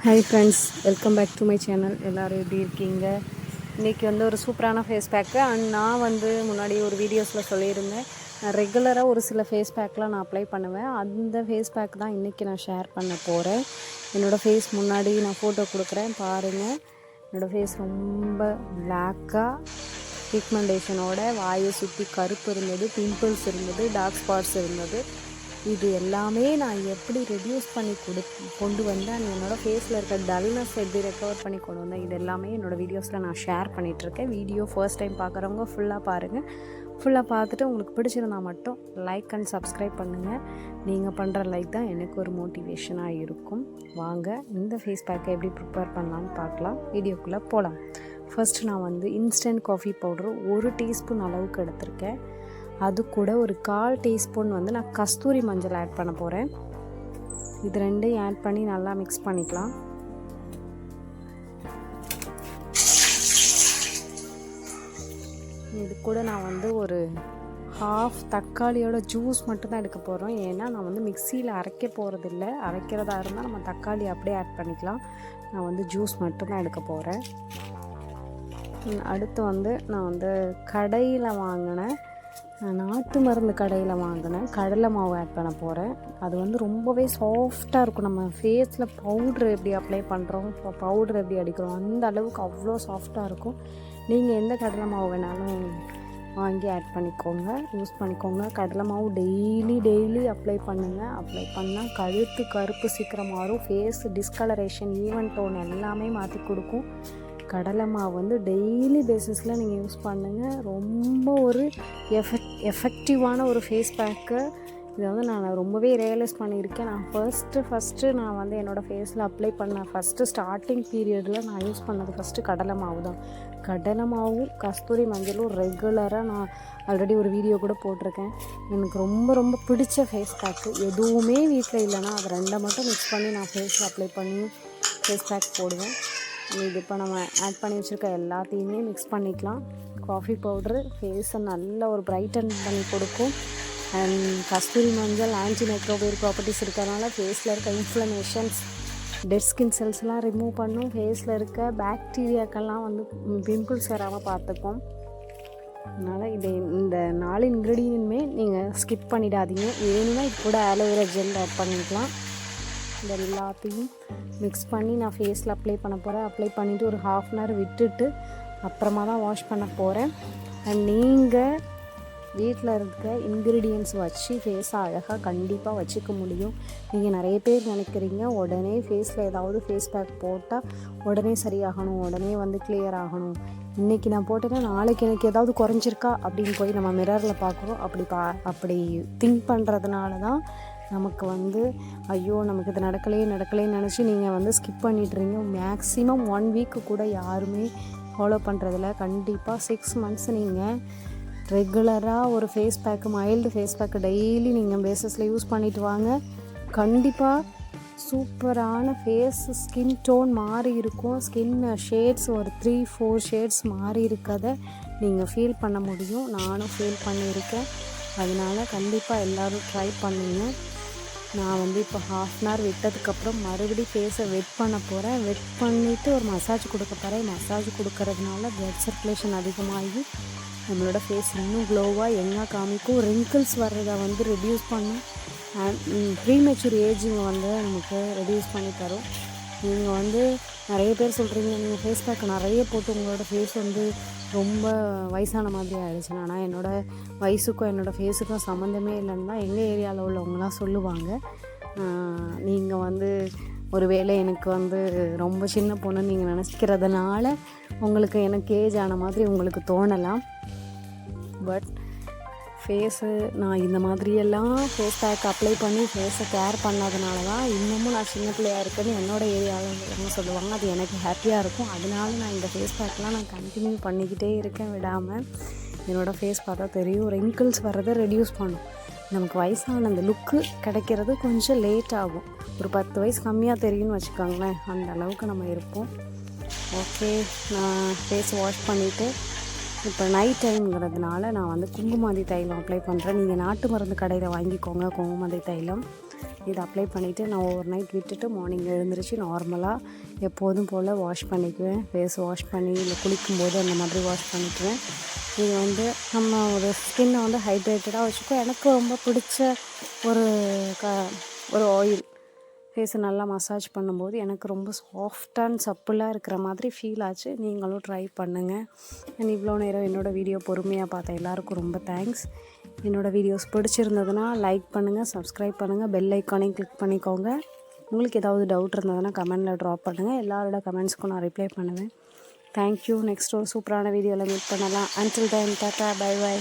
Hi friends, welcome back to my channel. எல்லோரும் எப்படி இருக்கீங்க? இன்றைக்கி வந்து ஒரு சூப்பரான ஃபேஸ் பேக்கு. அண்ட் நான் வந்து முன்னாடி ஒரு வீடியோஸில் சொல்லியிருந்தேன், நான் ரெகுலராக ஒரு சில ஃபேஸ் பேக்கெலாம் நான் அப்ளை பண்ணுவேன். அந்த ஃபேஸ் பேக் தான் இன்றைக்கி நான் ஷேர் பண்ண போகிறேன். என்னோடய ஃபேஸ் முன்னாடி நான் ஃபோட்டோ கொடுக்குறேன் பாருங்கள். என்னோடய ஃபேஸ் ரொம்ப பிளாக்காக பிக்மெண்டேஷனோட, வாயை சுற்றி கருப்பு இருந்தது, பிம்பிள்ஸ் இருந்தது, டார்க் ஸ்பாட்ஸ் இருந்தது. இது எல்லாமே நான் எப்படி ரெடியூஸ் பண்ணி கொண்டு வந்தேன், என்னோடய ஃபேஸில் இருக்க டல்னஸ் எப்படி ரெக்கவர் பண்ணி கொண்டு வந்தேன், இது எல்லாமே என்னோடய வீடியோஸில் நான் ஷேர் பண்ணிகிட்ருக்கேன். வீடியோ ஃபர்ஸ்ட் டைம் பார்க்குறவங்க ஃபுல்லாக பாருங்கள். ஃபுல்லாக பார்த்துட்டு உங்களுக்கு பிடிச்சிருந்தா மட்டும் லைக் அண்ட் சப்ஸ்கிரைப் பண்ணுங்கள். நீங்கள் பண்ணுற லைக் தான் எனக்கு ஒரு மோட்டிவேஷனாக இருக்கும். வாங்க இந்த ஃபேஸ் பேக்கை எப்படி ப்ரிப்பேர் பண்ணலான்னு பார்க்கலாம். வீடியோக்குள்ளே போகலாம். ஃபர்ஸ்ட் நான் வந்து இன்ஸ்டன்ட் காஃபி பவுட்ரு 1 டீஸ்பூன் அளவுக்கு எடுத்திருக்கேன். அது கூட ஒரு 1/4 டீஸ்பூன் வந்து நான் கஸ்தூரி மஞ்சள் ஆட் பண்ண போகிறேன். இது ரெண்டையும் ஆட் பண்ணி நல்லா மிக்ஸ் பண்ணிக்கலாம். இது கூட நான் வந்து ஒரு 1/2 தக்காளியோட ஜூஸ் மட்டும்தான் எடுக்க போகிறோம். ஏன்னா நான் வந்து மிக்சியில் அரைக்க போகிறதில்ல. அரைக்கிறதா இருந்தால் நம்ம தக்காளி அப்படியே ஆட் பண்ணிக்கலாம். நான் வந்து ஜூஸ் மட்டும்தான் எடுக்க போகிறேன். அடுத்து வந்து நான் வந்து கடையில் வாங்கினேன், நாட்டு மருந்து கடையில் வாங்கினேன் கடலை மாவு ஆட் பண்ண போகிறேன். அது வந்து ரொம்பவே சாஃப்டாக இருக்கும். நம்ம ஃபேஸில் பவுட்ரு எப்படி அப்ளை பண்ணுறோம், பவுட்ரு எப்படி அடிக்கிறோம், அந்த அளவுக்கு அவ்வளோ சாஃப்டாக இருக்கும். நீங்கள் எந்த கடலை மாவு வேணாலும் வாங்கி ஆட் பண்ணிக்கோங்க, யூஸ் பண்ணிக்கோங்க. கடலை மாவு டெய்லி அப்ளை பண்ணுங்கள். அப்ளை பண்ணால் கழுத்து கருப்பு சீக்கிரம் மாறும். ஃபேஸ் டிஸ்கலரேஷன், ஈவன் டோன் எல்லாமே மாற்றி கொடுக்கும். கடலை மாவு வந்து டெய்லி பேசிஸில் நீங்கள் யூஸ் பண்ணுங்கள். ரொம்ப ஒரு எஃபெக்டிவான ஒரு ஃபேஸ் பேக்கு. இதை வந்து நான் ரொம்பவே ரியலைஸ் பண்ணியிருக்கேன். நான் ஃபஸ்ட்டு நான் வந்து என்னோடய ஃபேஸில் அப்ளை பண்ண ஸ்டார்டிங் பீரியடில் நான் யூஸ் பண்ணது கடலை மாவு தான். கடலை மாவும் கஸ்தூரி மஞ்சளும் ரெகுலராக நான் ஆல்ரெடி ஒரு வீடியோ கூட போட்டிருக்கேன். எனக்கு ரொம்ப பிடிச்ச ஃபேஸ் பேக்கு. எதுவுமே வீட்டில் இல்லைன்னா அது ரெண்டை மட்டும் மிக்ஸ் பண்ணி நான் ஃபேஸில் அப்ளை பண்ணி ஃபேஸ் பேக் போடுவேன். இது இப்போ நம்ம ஆட் பண்ணி வச்சுருக்க எல்லாத்தையுமே மிக்ஸ் பண்ணிக்கலாம். காஃபி பவுட்ரு ஃபேஸை நல்ல ஒரு பிரைட்டன் பண்ணி கொடுக்கும். அண்ட் கஸ்தூரி மஞ்சள் ஆன்டி மைக்ரோவேவ் ப்ராப்பர்ட்டிஸ் இருக்கிறதுனால ஃபேஸில் இருக்க இன்ஃப்ளமேஷன்ஸ், டெட் ஸ்கின் செல்ஸ்லாம் ரிமூவ் பண்ணும். ஃபேஸில் இருக்க பாக்டீரியாக்கெல்லாம் வந்து பிம்பிள்ஸ் வராமல் பார்த்துக்கும். அதனால் இந்த 4 இன்க்ரீடியன்ட்டுமே நீங்கள் ஸ்கிப் பண்ணிடாதீங்க. வேணும்னா இது கூட ஆலோவேரா ஜெல் ஆட் பண்ணிக்கலாம். இது எல்லாத்தையும் மிக்ஸ் பண்ணி நான் ஃபேஸில் அப்ளை பண்ண போகிறேன். அப்ளை பண்ணிவிட்டு ஒரு 1/2 அன் ஹவர் விட்டுட்டு அப்புறமா தான் வாஷ் பண்ண போகிறேன். அண்ட் நீங்கள் வீட்டில் இருக்க இன்க்ரீடியன்ட்ஸ் வச்சு ஃபேஸை அழகாக கண்டிப்பாக வச்சுக்க முடியும். நீங்கள் நிறைய பேர் நினைக்கிறீங்க உடனே ஃபேஸில் ஏதாவது ஃபேஸ் பேக் போட்டால் உடனே சரியாகணும், உடனே வந்து கிளியர் ஆகணும், இன்றைக்கி நான் போட்டேன்னா நாளைக்கு எனக்கு ஏதாவது குறைஞ்சிருக்கா அப்படின்னு போய் நம்ம மிரரில் பார்க்குறோம். அப்படி திங்க் பண்ணுறதுனால தான் நமக்கு வந்து ஐயோ நமக்கு இது நடக்கலேன்னு நினச்சி நீங்கள் வந்து ஸ்கிப் பண்ணிட்டுறீங்க. மேக்ஸிமம் 1 வீக்கு கூட யாருமே ஃபாலோ பண்ணுறதில்ல. கண்டிப்பாக 6 மந்த்ஸ் நீங்கள் ரெகுலராக ஒரு face pack, mild face pack daily நீங்கள் பேஸஸில் யூஸ் பண்ணிவிட்டு வாங்க. கண்டிப்பாக சூப்பரான ஃபேஸ் ஸ்கின் டோன் மாறி இருக்கும். ஸ்கின் ஷேட்ஸ் ஒரு 3-4 ஷேட்ஸ் மாறி இருக்கதை நீங்கள் ஃபீல் பண்ண முடியும். நானும் ஃபீல் பண்ணியிருக்கேன். அதனால் கண்டிப்பாக எல்லோரும் ட்ரை பண்ணுங்க. நான் வந்து இப்போ 1/2 அன் ஹவர் விட்டதுக்கப்புறம் மறுபடியும் ஃபேஸை வெட் பண்ண போகிறேன். வெட் பண்ணிவிட்டு ஒரு மசாஜ் கொடுக்க போகிறேன். மசாஜ் கொடுக்கறதுனால ப்ளட் சர்க்குலேஷன் அதிகமாகி நம்மளோட ஃபேஸ் இன்னும் க்ளோவாக எங்கே காமிக்கும். ரிங்கிள்ஸ் வர்றதை வந்து ரெடியூஸ் பண்ணும். அண்ட் ப்ரீமெச்சூர் ஏஜிங்கை வந்து நமக்கு ரெடியூஸ் பண்ணி தரும். நீங்கள் வந்து நிறைய பேர் சொல்கிறீங்க நீங்கள் ஃபேஸ் பேக் நிறைய போட்டு உங்களோட ஃபேஸ் வந்து ரொம்ப வயசான மாதிரி ஆகிடுச்சு. ஆனால் என்னோடய வயசுக்கும் என்னோடய ஃபேஸுக்கும் சம்மந்தமே இல்லைன்னு தான் எங்கள் ஏரியாவில் உள்ளவங்களாம் சொல்லுவாங்க. நீங்கள் வந்து ஒரு வேளை எனக்கு வந்து ரொம்ப சின்ன பொண்ணுன்னு நீங்கள் நினச்சிக்கிறதுனால உங்களுக்கு எனக்கு ஏஜ் ஆன மாதிரி உங்களுக்கு தோணலாம். பட் ஃபேஸு நான் இந்த மாதிரியெல்லாம் ஃபேஸ் பேக் அப்ளை பண்ணி ஃபேஸை கேர் பண்ணதுனால தான் இன்னமும் நான் சின்ன பிள்ளையாக இருக்குன்னு என்னோடய ஏரியாவில் என்ன சொல்லுவாங்க. அது எனக்கு ஹாப்பியாக இருக்கும். அதனால நான் இந்த ஃபேஸ் பேக்கெலாம் நான் கண்டினியூ பண்ணிக்கிட்டே இருக்கேன் விடாமல். என்னோடய ஃபேஸ் பார்த்தா தெரியும், ரிங்கிள்ஸ் வர்றதை ரெடியூஸ் பண்ணும். நமக்கு வயசான அந்த லுக்கு கிடைக்கிறது கொஞ்சம் லேட் ஆகும். ஒரு 10 வயசு கம்மியாக தெரியும்னு வச்சுக்கோங்களேன். அந்த அளவுக்கு நம்ம இருப்போம். ஓகே, நான் ஃபேஸ் வாஷ் பண்ணிவிட்டு இப்போ நைட் டைம்ங்கிறதுனால நான் வந்து குங்குமாதி தைலம் அப்ளை பண்ணுறேன். நீங்கள் நாட்டு மருந்து கடையில் வாங்கிக்கோங்க குங்குமாதி தைலம். இதை அப்ளை பண்ணிவிட்டு நான் ஓவர் நைட் விட்டுட்டு மார்னிங் எழுந்திரிச்சு நார்மலாக எப்போதும் போல் வாஷ் பண்ணிக்குவேன். ஃபேஸ் வாஷ் பண்ணி இல்லை குளிக்கும்போது அந்த மாதிரி வாஷ் பண்ணிக்குவேன். இது வந்து நம்ம ஒரு ஸ்கின்னை வந்து ஹைட்ரேட்டடாக வச்சுக்கோ. எனக்கு ரொம்ப பிடிச்ச ஒரு ஒரு ஆயில் ஃபேஸை நல்லா மசாஜ் பண்ணும்போது எனக்கு ரொம்ப சாஃப்டாக அண்ட் சப்புலாக இருக்கிற மாதிரி ஃபீல் ஆச்சு. நீங்களும் ட்ரை பண்ணுங்கள். அண்ட் இவ்வளோ நேரம் என்னோடய வீடியோ பொறுமையாக பார்த்த எல்லாருக்கும் ரொம்ப தேங்க்ஸ். என்னோடய வீடியோஸ் பிடிச்சிருந்ததுன்னா லைக் பண்ணுங்கள், சப்ஸ்கிரைப் பண்ணுங்கள், பெல் ஐக்கானையும் கிளிக் பண்ணிக்கோங்க. உங்களுக்கு ஏதாவது டவுட் இருந்ததுன்னா கமெண்டில் ட்ராப் பண்ணுங்கள். எல்லாரோட கமெண்ட்ஸ்க்கும் நான் ரிப்ளை பண்ணுவேன். தேங்க்யூ. நெக்ஸ்ட் ஒரு சூப்பரான வீடியோவில் மீட் பண்ணலாம். Until then tata, bye by.